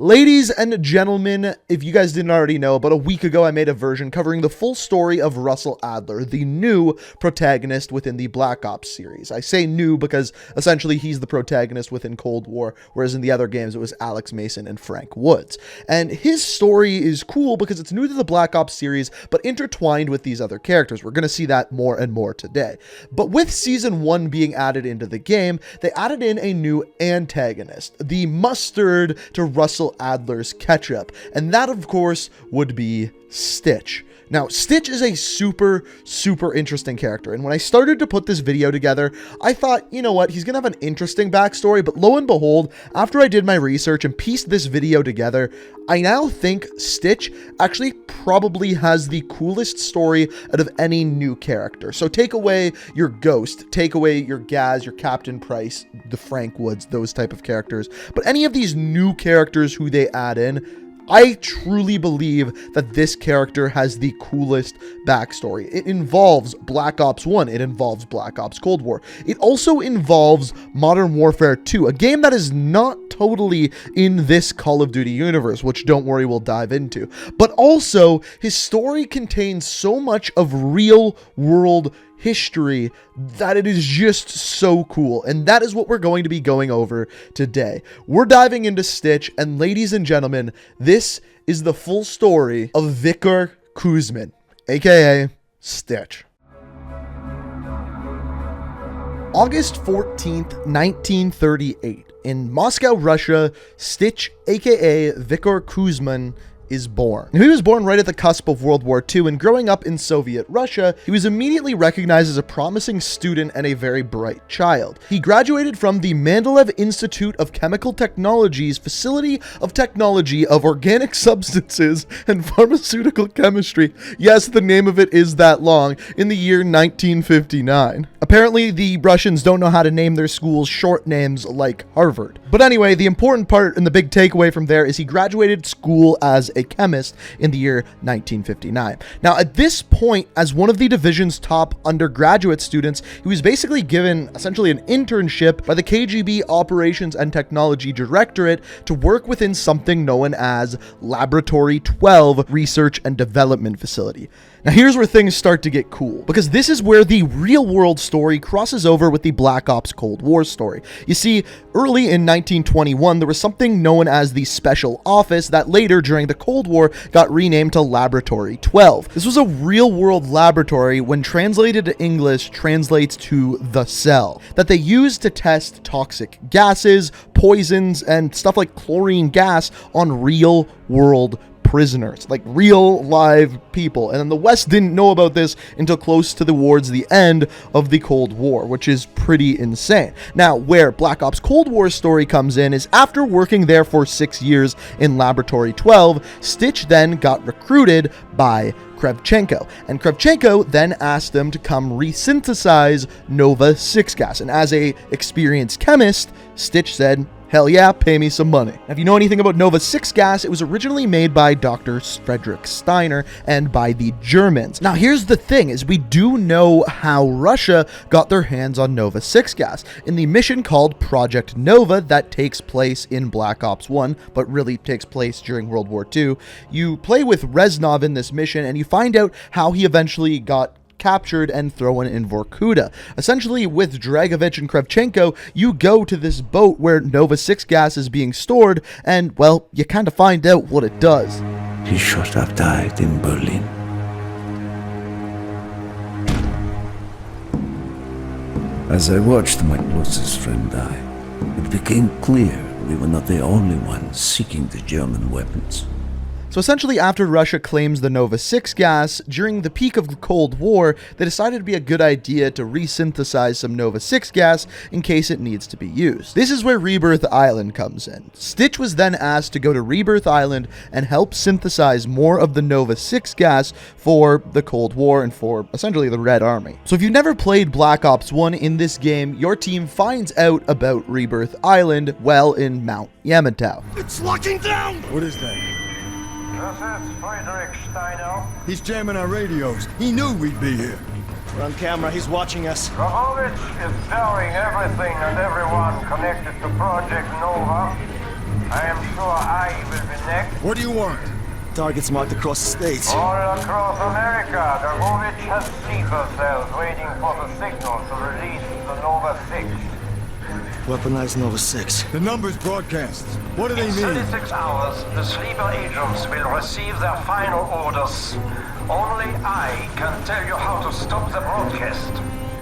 Ladies and gentlemen, if you guys didn't already know, about a week ago I made a version covering the full story of Russell Adler, the new protagonist within the Black Ops series. I say new because essentially he's the protagonist within Cold War, whereas in the other games it was Alex Mason and Frank Woods. And his story is cool because it's new to the Black Ops series, but intertwined with these other characters. We're going to see that more and more today. But with Season 1 being added into the game, they added in a new antagonist, the mustard to Russell Adler's ketchup, and that of course would be Stitch. Now, Stitch is a super interesting character, and when I started to put this video together, I thought, you know what, he's gonna have an interesting backstory, but lo and behold, after I did my research and pieced this video together, I now think Stitch actually probably has the coolest story out of any new character. So take away your Ghost, take away your Gaz, your Captain Price, the Frank Woods, those type of characters, but any of these new characters who they add in, I truly believe that this character has the coolest backstory. It involves Black Ops 1, it involves Black Ops Cold War. It also involves Modern Warfare 2, a game that is not totally in this Call of Duty universe, which don't worry, we'll dive into. But also, his story contains so much of real world history that it is just so cool, and that is what we're going to be going over today. We're diving into Stitch, and ladies and gentlemen, this is the full story of Vikhor Kuzmin, aka Stitch. August 14th, 1938, in Moscow, Russia, Stitch, aka Vikhor Kuzmin, is born. He was born right at the cusp of World War II, and growing up in Soviet Russia, he was immediately recognized as a promising student and a very bright child. He graduated from the Mandelev Institute of Chemical Technology's Facility of Technology of Organic Substances and Pharmaceutical Chemistry. Yes, the name of it is that long, in the year 1959. Apparently, the Russians don't know how to name their schools short names like Harvard. But anyway, the important part and the big takeaway from there is he graduated school as a chemist in the year 1959. Now, at this point, as one of the division's top undergraduate students, he was basically given essentially an internship by the KGB Operations and Technology Directorate to work within something known as Laboratory 12 Research and Development Facility. Now, here's where things start to get cool, because this is where the real-world story crosses over with the Black Ops Cold War story. You see, early in 1921, there was something known as the Special Office that later, during the Cold War, got renamed to Laboratory 12. This was a real-world laboratory, when translated to English, translates to the cell, that they used to test toxic gases, poisons, and stuff like chlorine gas on real-world prisoners, like real live people. And then the West didn't know about this until close towards the end of the Cold War, which is pretty insane. Now, where Black Ops Cold War story comes in is after working there for 6 years in Laboratory 12, Stitch then got recruited by Kravchenko, and Kravchenko then asked them to come resynthesize Nova 6 gas. And as a experienced chemist, Stitch said, hell yeah, pay me some money. Now, if you know anything about Nova 6 gas, it was originally made by Dr. Frederick Steiner and by the Germans. Now, here's the thing, is we do know how Russia got their hands on Nova 6 gas in the mission called Project Nova that takes place in Black Ops 1, but really takes place during World War II. You play with Reznov in this mission, and you find out how he eventually got captured and thrown in Vorkuta. Essentially, with Dragovich and Kravchenko, you go to this boat where Nova 6 gas is being stored, and, well, you kind of find out what it does. He should have died in Berlin. As I watched my closest friend die, it became clear we were not the only ones seeking the German weapons. So essentially, after Russia claims the Nova 6 gas, during the peak of the Cold War, they decided it'd be a good idea to resynthesize some Nova 6 gas in case it needs to be used. This is where Rebirth Island comes in. Stitch was then asked to go to Rebirth Island and help synthesize more of the Nova 6 gas for the Cold War and for essentially the Red Army. So if you've never played Black Ops 1 in this game, your team finds out about Rebirth Island well in Mount Yamantau. It's locking down! What is that? This is Frederick Steiner. He's jamming our radios. He knew we'd be here. We're on camera. He's watching us. Dragovich is telling everything and everyone connected to Project Nova. I am sure I will be next. What do you want? Targets marked across the states. All across America, Dragovich has sleeper cells waiting for the signal to release the Nova 6. Weaponized Nova 6. The numbers broadcast. What do they In mean? 36 hours, the sleeper agents will receive their final orders. Only I can tell you how to stop the broadcast.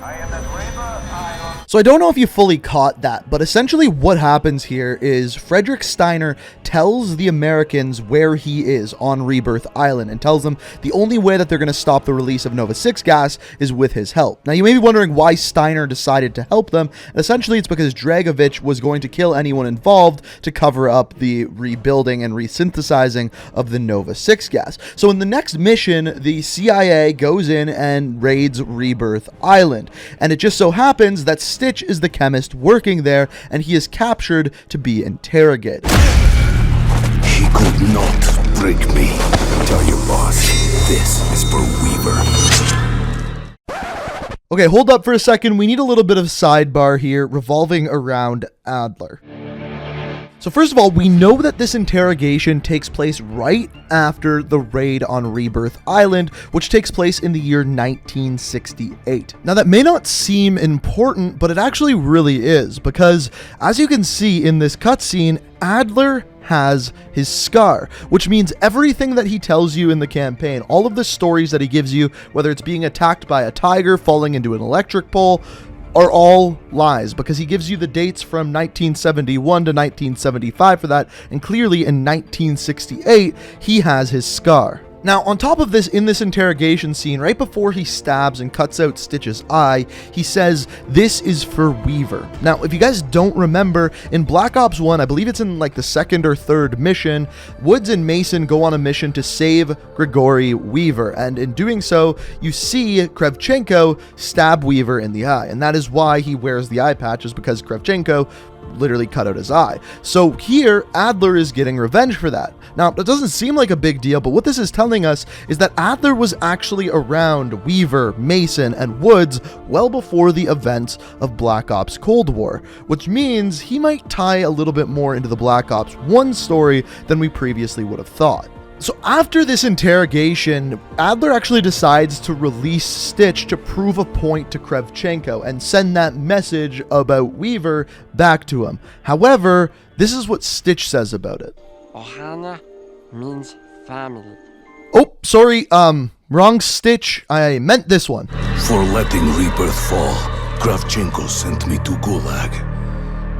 I am at Rebirth Island. So I don't know if you fully caught that, but essentially what happens here is Frederick Steiner tells the Americans where he is on Rebirth Island and tells them the only way that they're going to stop the release of Nova 6 gas is with his help. Now you may be wondering why Steiner decided to help them, and essentially it's because Dragovich was going to kill anyone involved to cover up the rebuilding and resynthesizing of the Nova 6 gas. So in the next mission, the CIA goes in and raids Rebirth Island, and it just so happens that Stitch is the chemist working there, and he is captured to be interrogated. He could not break me. Tell your boss, this is for Weaver. Okay, hold up for a second. We need a little bit of sidebar here revolving around Adler. So first of all, we know that this interrogation takes place right after the raid on Rebirth Island, which takes place in the year 1968. Now that may not seem important, but it actually really is, because as you can see in this cutscene, Adler has his scar, which means everything that he tells you in the campaign, all of the stories that he gives you, whether it's being attacked by a tiger, falling into an electric pole, are all lies, because he gives you the dates from 1971 to 1975 for that, and clearly in 1968 he has his scar. Now, on top of this, in this interrogation scene, right before he stabs and cuts out Stitch's eye, he says, "This is for Weaver." Now, if you guys don't remember, in Black Ops 1, I believe it's in like the second or third mission, Woods and Mason go on a mission to save Grigory Weaver, and in doing so, you see Kravchenko stab Weaver in the eye, and that is why he wears the eye patches, because Kravchenko literally cut out his eye. So here, Adler is getting revenge for that. Now, it doesn't seem like a big deal, but what this is telling us is that Adler was actually around Weaver, Mason, and Woods well before the events of Black Ops Cold War, which means he might tie a little bit more into the Black Ops 1 story than we previously would have thought. So after this interrogation, Adler actually decides to release Stitch to prove a point to Kravchenko and send that message about Weaver back to him. However, this is what Stitch says about it. Ohana means family. Oh, sorry, wrong Stitch. I meant this one. For letting Rebirth fall, Kravchenko sent me to Gulag,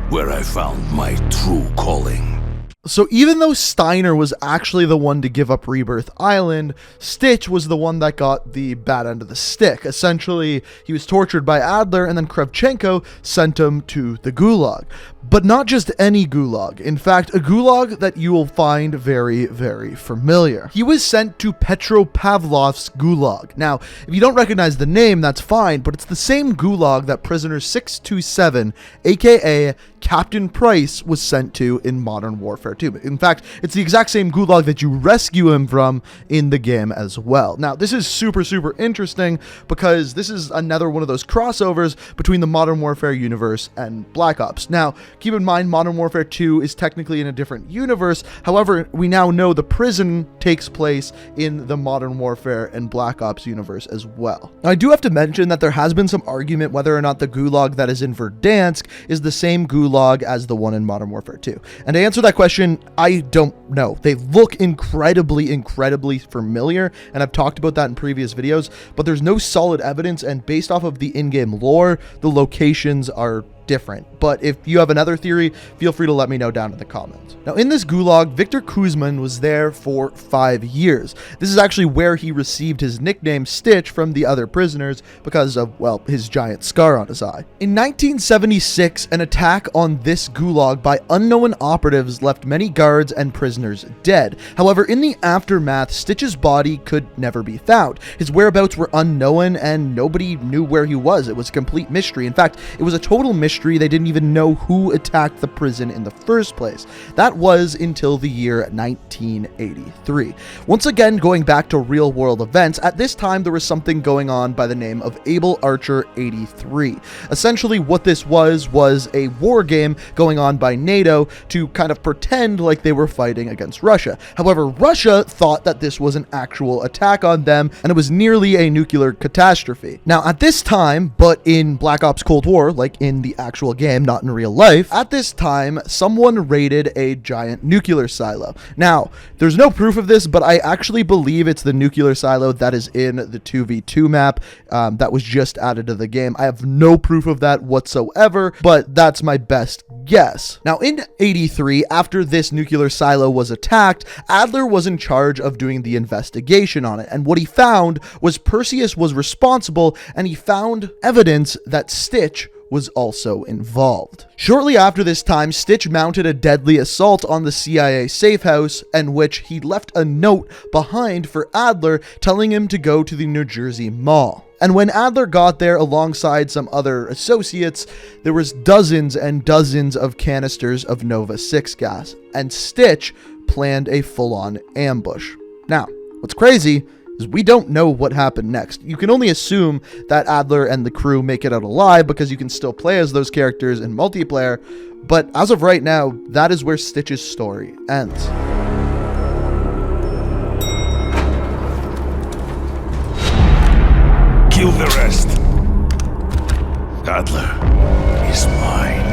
where I found my true calling. So even though Steiner was actually the one to give up Rebirth Island, Stitch was the one that got the bad end of the stick. Essentially, he was tortured by Adler, and then Kravchenko sent him to the Gulag. But not just any Gulag. In fact, a Gulag that you will find very, very familiar. He was sent to Petropavlovsk Gulag. Now, if you don't recognize the name, that's fine, but it's the same Gulag that prisoner 627, aka Captain Price, was sent to in Modern Warfare 2. In fact, it's the exact same Gulag that you rescue him from in the game as well. Now, this is super, super interesting because this is another one of those crossovers between the Modern Warfare universe and Black Ops. Now, keep in mind, Modern Warfare 2 is technically in a different universe. However, we now know the prison takes place in the Modern Warfare and Black Ops universe as well. Now, I do have to mention that there has been some argument whether or not the Gulag that is in Verdansk is the same Gulag as the one in Modern Warfare 2. And to answer that question, I don't know. They look incredibly, incredibly familiar, and I've talked about that in previous videos, but there's no solid evidence, and based off of the in-game lore, the locations are different. But if you have another theory, feel free to let me know down in the comments. Now, in this Gulag, Vikhor Kuzmin was there for 5 years. This is actually where he received his nickname Stitch from the other prisoners because of, well, his giant scar on his eye. In 1976, an attack on this Gulag by unknown operatives left many guards and prisoners dead. However, in the aftermath, Stitch's body could never be found. His whereabouts were unknown and nobody knew where he was. It was a complete mystery. In fact, it was a total mystery mystery. They didn't even know who attacked the prison in the first place. That was until the year 1983. Once again, going back to real world events, at this time there was something going on by the name of Able Archer 83. Essentially what this was a war game going on by NATO to kind of pretend like they were fighting against Russia. However, Russia thought that this was an actual attack on them, and it was nearly a nuclear catastrophe. Now, at this time, but in Black Ops Cold War, like in the actual game, not in real life, at this time, someone raided a giant nuclear silo. Now, there's no proof of this, but I actually believe it's the nuclear silo that is in the 2v2 map that was just added to the game. I have no proof of that whatsoever, but that's my best guess. Now, in 83, after this nuclear silo was attacked, Adler was in charge of doing the investigation on it, and what he found was Perseus was responsible, and he found evidence that Stitch was also involved. Shortly after this time, Stitch mounted a deadly assault on the CIA safe house, in which he left a note behind for Adler telling him to go to the New Jersey Mall. And when Adler got there alongside some other associates, there was dozens and dozens of canisters of Nova 6 gas, and Stitch planned a full-on ambush. Now, what's crazy is we don't know what happened next. You can only assume that Adler and the crew make it out alive because you can still play as those characters in multiplayer, but as of right now, that is where Stitch's story ends. Kill the rest. Adler is mine.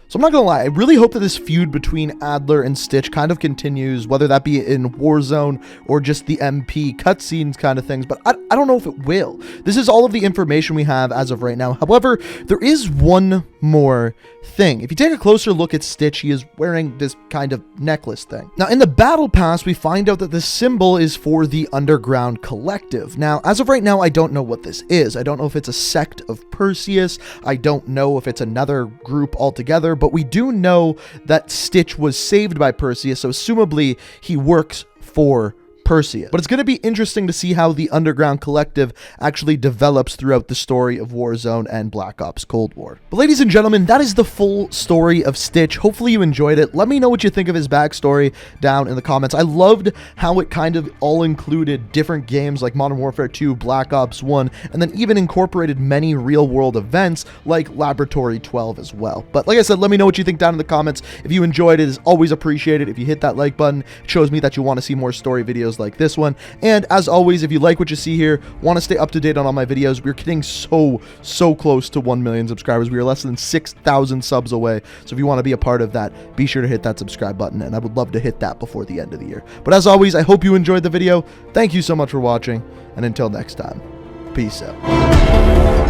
So I'm not gonna lie, I really hope that this feud between Adler and Stitch kind of continues, whether that be in Warzone or just the MP cutscenes kind of things, but I don't know if it will. This is all of the information we have as of right now. However, there is one more thing. If you take a closer look at Stitch, he is wearing this kind of necklace thing. Now, in the battle pass, we find out that the symbol is for the Underground Collective. Now, as of right now, I don't know what this is. I don't know if it's a sect of Perseus. I don't know if it's another group altogether, but we do know that Stitch was saved by Perseus, so assumably he works for Perseus. But it's going to be interesting to see how the Underground Collective actually develops throughout the story of Warzone and Black Ops Cold War. But ladies and gentlemen, that is the full story of Stitch. Hopefully you enjoyed it. Let me know what you think of his backstory down in the comments. I loved how it kind of all included different games like Modern Warfare 2, Black Ops 1, and then even incorporated many real-world events like Laboratory 12 as well. But like I said, let me know what you think down in the comments. If you enjoyed it, it's always appreciated. If you hit that like button, it shows me that you want to see more story videos like this one. And as always, if you like what you see here, want to stay up to date on all my videos, we're getting so close to 1 million subscribers. We are less than 6,000 subs away. So if you want to be a part of that, be sure to hit that subscribe button, and I would love to hit that before the end of the year. But as always, I hope you enjoyed the video. Thank you so much for watching, and until next time, peace out.